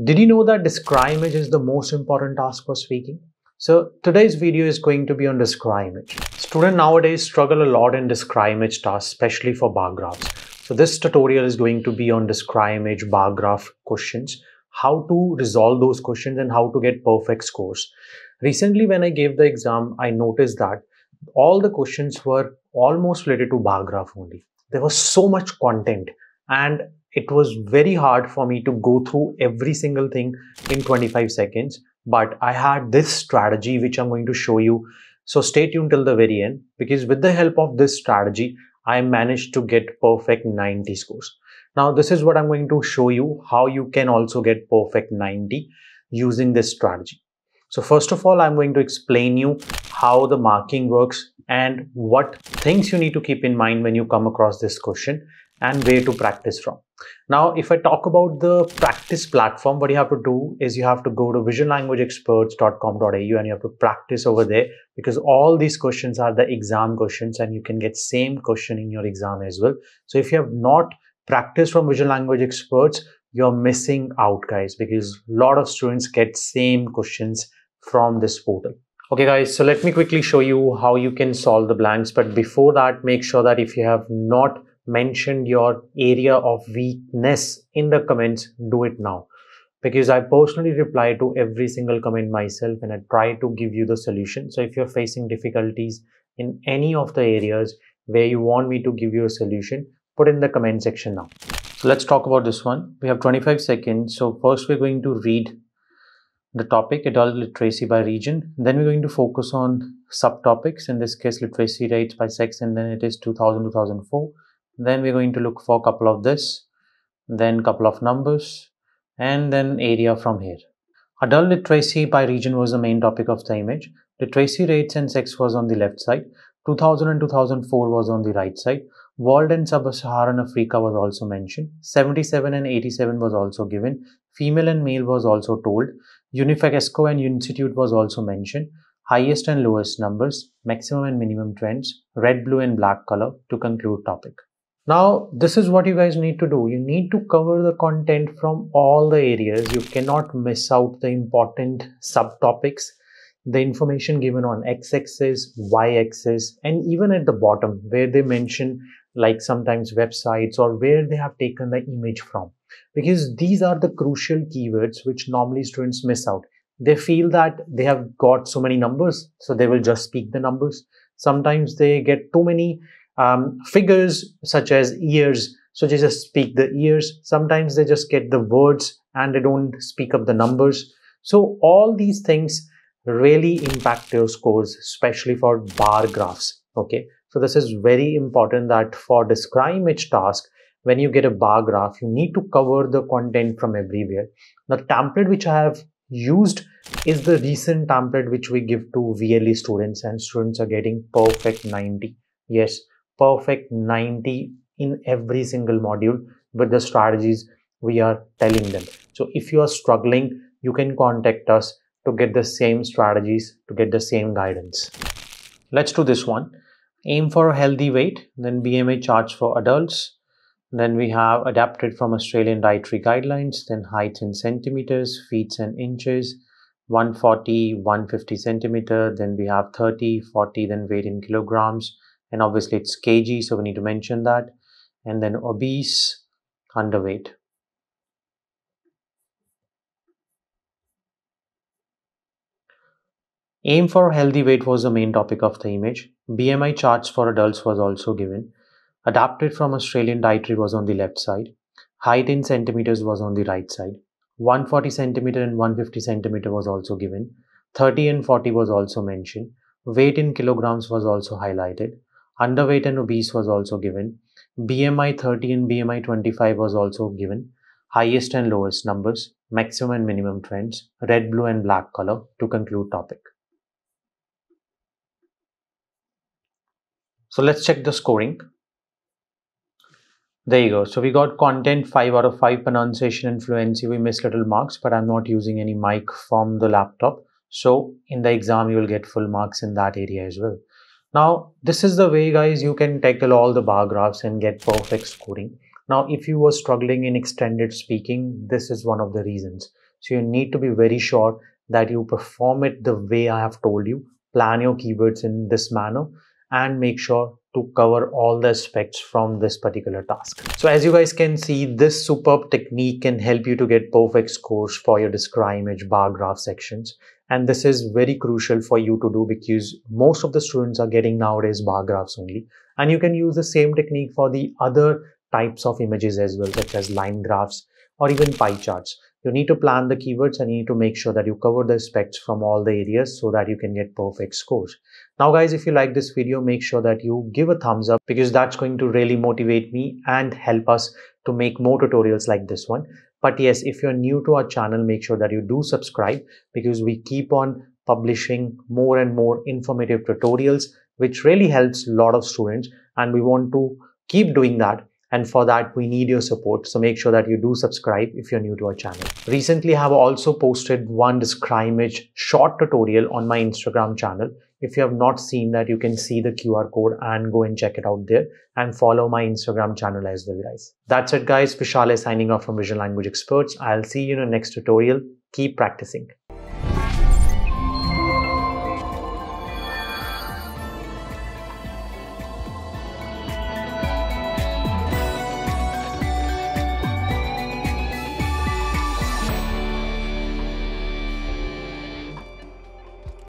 Did you know that describe image is the most important task for speaking? So today's video is going to be on describe image. Students nowadays struggle a lot in describe image tasks, especially for bar graphs. So this tutorial is going to be on describe image bar graph questions, how to resolve those questions and how to get perfect scores. Recently, when I gave the exam, I noticed that all the questions were almost related to bar graph only. There was so much content and it was very hard for me to go through every single thing in 25 seconds. But I had this strategy which I'm going to show you. So stay tuned till the very end, because with the help of this strategy, I managed to get perfect 90 scores. Now, this is what I'm going to show you, how you can also get perfect 90 using this strategy. So first of all, I'm going to explain you how the marking works and what things you need to keep in mind when you come across this question and where to practice from. Now, if I talk about the practice platform, what you have to do is you have to go to visuallanguageexperts.com.au and you have to practice over there, because all these questions are the exam questions and you can get same question in your exam as well. So if you have not practiced from Visual Language Experts, you're missing out, guys, because a lot of students get same questions from this portal. Okay guys, so let me quickly show you how you can solve the blanks. But before that, make sure that if you have not mentioned your area of weakness in the comments, do it now, because I personally reply to every single comment myself and I try to give you the solution. So if you're facing difficulties in any of the areas where you want me to give you a solution, put in the comment section now. So let's talk about this one. We have 25 seconds. So first we're going to read the topic, adult literacy by region. Then we're going to focus on subtopics, in this case literacy rates by sex, and then it is 2000-2004. Then we're going to look for a couple of this, then couple of numbers, and then area from here. Adult literacy by region was the main topic of the image. Literacy rates and sex was on the left side. 2000 and 2004 was on the right side. World and Sub-Saharan Africa was also mentioned. 77 and 87 was also given. Female and male was also told. Unifagesco and Institute was also mentioned. Highest and lowest numbers, maximum and minimum trends, red, blue and black color to conclude topic. Now, this is what you guys need to do. You need to cover the content from all the areas. You cannot miss out the important subtopics, the information given on x-axis, y-axis, and even at the bottom where they mention like sometimes websites or where they have taken the image from. Because these are the crucial keywords which normally students miss out. They feel that they have got so many numbers, so they will just speak the numbers. Sometimes they get too many figures such as years, so they just speak the years. Sometimes they just get the words and they don't speak up the numbers. So all these things really impact your scores, especially for bar graphs. Okay, so this is very important that for describe image task, when you get a bar graph, you need to cover the content from everywhere. The template which I have used is the recent template which we give to VLE students, and students are getting perfect 90. Yes, perfect 90 in every single module with the strategies we are telling them. So if you are struggling, you can contact us to get the same strategies, to get the same guidance. Let's do this one. Aim for a healthy weight, then BMI charts for adults. Then we have adapted from Australian dietary guidelines, then heights in centimeters, feet and inches, 140, 150 centimeter, then we have 30, 40, then weight in kilograms. And obviously it's kg, so we need to mention that. And then obese, underweight. Aim for healthy weight was the main topic of the image. BMI charts for adults was also given. Adapted from Australian dietary was on the left side. Height in centimeters was on the right side. 140 centimeter and 150 centimeter was also given. 30 and 40 was also mentioned. Weight in kilograms was also highlighted. Underweight and obese was also given. BMI 30 and BMI 25 was also given. Highest and lowest numbers, maximum and minimum trends, red, blue and black color to conclude topic. So let's check the scoring. There you go. So we got content 5 out of 5, pronunciation and fluency. We missed little marks, but I'm not using any mic from the laptop. So in the exam, you will get full marks in that area as well. Now, this is the way, guys, you can tackle all the bar graphs and get perfect scoring. Now, if you were struggling in extended speaking, this is one of the reasons. So you need to be very sure that you perform it the way I have told you. Plan your keywords in this manner and make sure to cover all the aspects from this particular task. So as you guys can see, this superb technique can help you to get perfect scores for your describe image bar graph sections. And this is very crucial for you to do because most of the students are getting nowadays bar graphs only. And you can use the same technique for the other types of images as well, such as line graphs or even pie charts. You need to plan the keywords and you need to make sure that you cover the aspects from all the areas so that you can get perfect scores. Now guys, if you like this video, make sure that you give a thumbs up because that's going to really motivate me and help us to make more tutorials like this one. But yes, if you're new to our channel, make sure that you do subscribe because we keep on publishing more and more informative tutorials, which really helps a lot of students, and we want to keep doing that. And for that, we need your support. So make sure that you do subscribe if you're new to our channel. Recently, I have also posted one describe image short tutorial on my Instagram channel. If you have not seen that, you can see the QR code and go and check it out there and follow my Instagram channel as well, guys. That's it, guys. Vishal is signing off from Vision Language Experts. I'll see you in the next tutorial. Keep practicing.